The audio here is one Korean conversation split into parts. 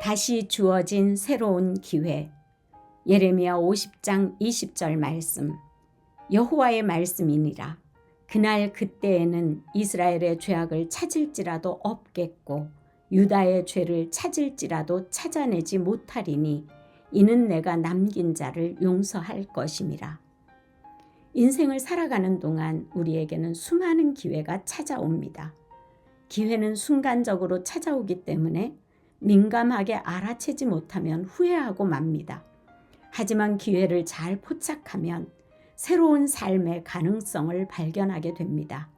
다시 주어진 새로운 기회. 예레미야 50장 20절 말씀. 여호와의 말씀이니라. 그날 그때에는 이스라엘의 죄악을 찾을지라도 없겠고 유다의 죄를 찾을지라도 찾아내지 못하리니 이는 내가 남긴 자를 용서할 것임이라. 인생을 살아가는 동안 우리에게는 수많은 기회가 찾아옵니다. 기회는 순간적으로 찾아오기 때문에 민감하게 알아채지 못하면 후회하고 맙니다. 하지만 기회를 잘 포착하면 새로운 삶의 가능성을 발견하게 됩니다.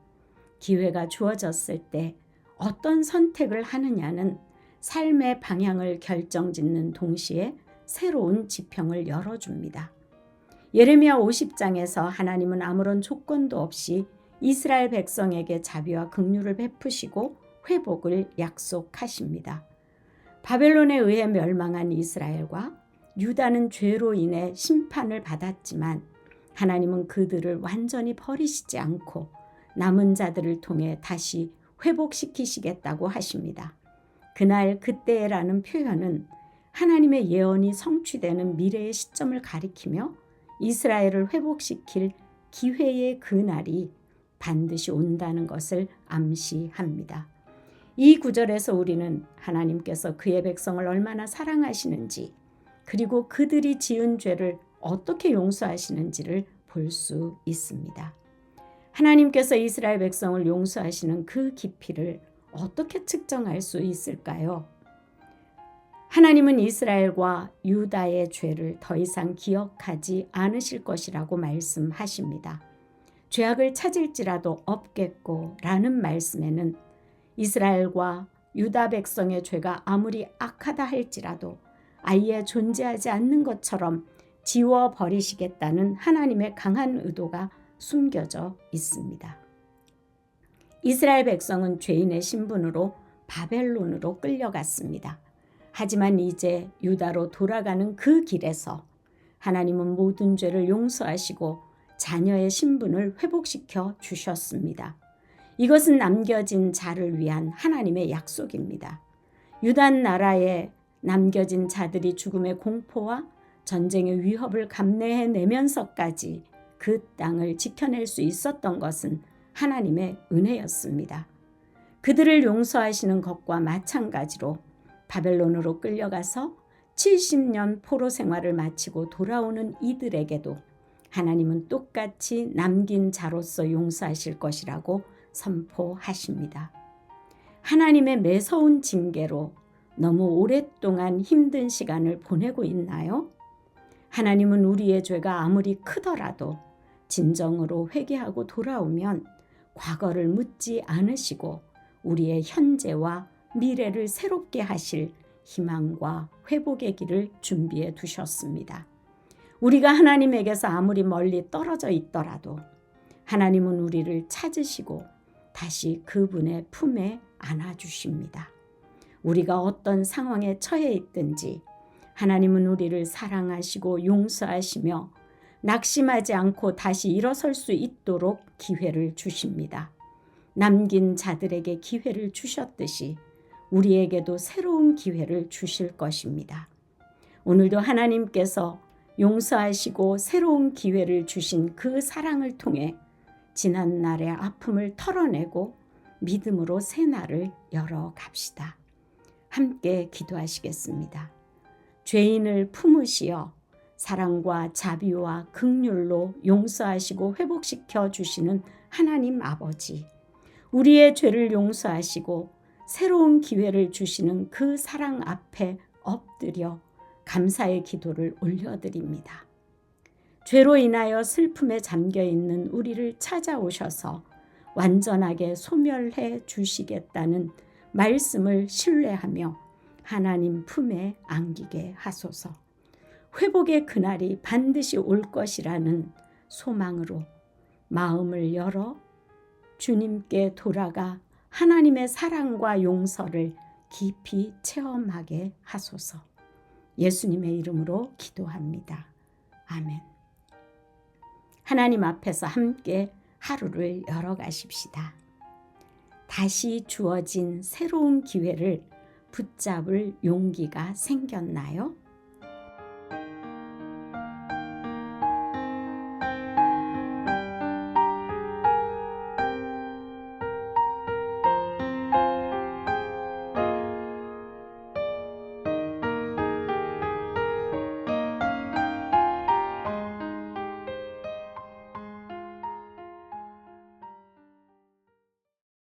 기회가 주어졌을 때 어떤 선택을 하느냐는 삶의 방향을 결정짓는 동시에 새로운 지평을 열어줍니다. 예레미야 50장에서 하나님은 아무런 조건도 없이 이스라엘 백성에게 자비와 긍휼을 베푸시고 회복을 약속하십니다. 바벨론에 의해 멸망한 이스라엘과 유다는 죄로 인해 심판을 받았지만 하나님은 그들을 완전히 버리시지 않고 남은 자들을 통해 다시 회복시키시겠다고 하십니다. 그날 그때라는 표현은 하나님의 예언이 성취되는 미래의 시점을 가리키며 이스라엘을 회복시킬 기회의 그날이 반드시 온다는 것을 암시합니다. 이 구절에서 우리는 하나님께서 그의 백성을 얼마나 사랑하시는지 그리고 그들이 지은 죄를 어떻게 용서하시는지를 볼 수 있습니다. 하나님께서 이스라엘 백성을 용서하시는 그 깊이를 어떻게 측정할 수 있을까요? 하나님은 이스라엘과 유다의 죄를 더 이상 기억하지 않으실 것이라고 말씀하십니다. 죄악을 찾을지라도 없겠고 라는 말씀에는 이스라엘과 유다 백성의 죄가 아무리 악하다 할지라도 아예 존재하지 않는 것처럼 지워버리시겠다는 하나님의 강한 의도가 숨겨져 있습니다. 이스라엘 백성은 죄인의 신분으로 바벨론으로 끌려갔습니다. 하지만 이제 유다로 돌아가는 그 길에서 하나님은 모든 죄를 용서하시고 자녀의 신분을 회복시켜 주셨습니다. 이것은 남겨진 자를 위한 하나님의 약속입니다. 유다 나라에 남겨진 자들이 죽음의 공포와 전쟁의 위협을 감내해내면서까지 그 땅을 지켜낼 수 있었던 것은 하나님의 은혜였습니다. 그들을 용서하시는 것과 마찬가지로 바벨론으로 끌려가서 70년 포로 생활을 마치고 돌아오는 이들에게도 하나님은 똑같이 남긴 자로서 용서하실 것이라고 선포하십니다. 하나님의 매서운 징계로 너무 오랫동안 힘든 시간을 보내고 있나요? 하나님은 우리의 죄가 아무리 크더라도 진정으로 회개하고 돌아오면 과거를 묻지 않으시고 우리의 현재와 미래를 새롭게 하실 희망과 회복의 길을 준비해 두셨습니다. 우리가 하나님에게서 아무리 멀리 떨어져 있더라도 하나님은 우리를 찾으시고 다시 그분의 품에 안아주십니다. 우리가 어떤 상황에 처해 있든지 하나님은 우리를 사랑하시고 용서하시며 낙심하지 않고 다시 일어설 수 있도록 기회를 주십니다. 남긴 자들에게 기회를 주셨듯이 우리에게도 새로운 기회를 주실 것입니다. 오늘도 하나님께서 용서하시고 새로운 기회를 주신 그 사랑을 통해 지난 날의 아픔을 털어내고 믿음으로 새 날을 열어갑시다. 함께 기도하시겠습니다. 죄인을 품으시어 사랑과 자비와 긍휼로 용서하시고 회복시켜 주시는 하나님 아버지, 우리의 죄를 용서하시고 새로운 기회를 주시는 그 사랑 앞에 엎드려 감사의 기도를 올려드립니다. 죄로 인하여 슬픔에 잠겨있는 우리를 찾아오셔서 완전하게 소멸해 주시겠다는 말씀을 신뢰하며 하나님 품에 안기게 하소서. 회복의 그날이 반드시 올 것이라는 소망으로 마음을 열어 주님께 돌아가 하나님의 사랑과 용서를 깊이 체험하게 하소서. 예수님의 이름으로 기도합니다. 아멘. 하나님 앞에서 함께 하루를 열어가십시다. 다시 주어진 새로운 기회를 붙잡을 용기가 생겼나요?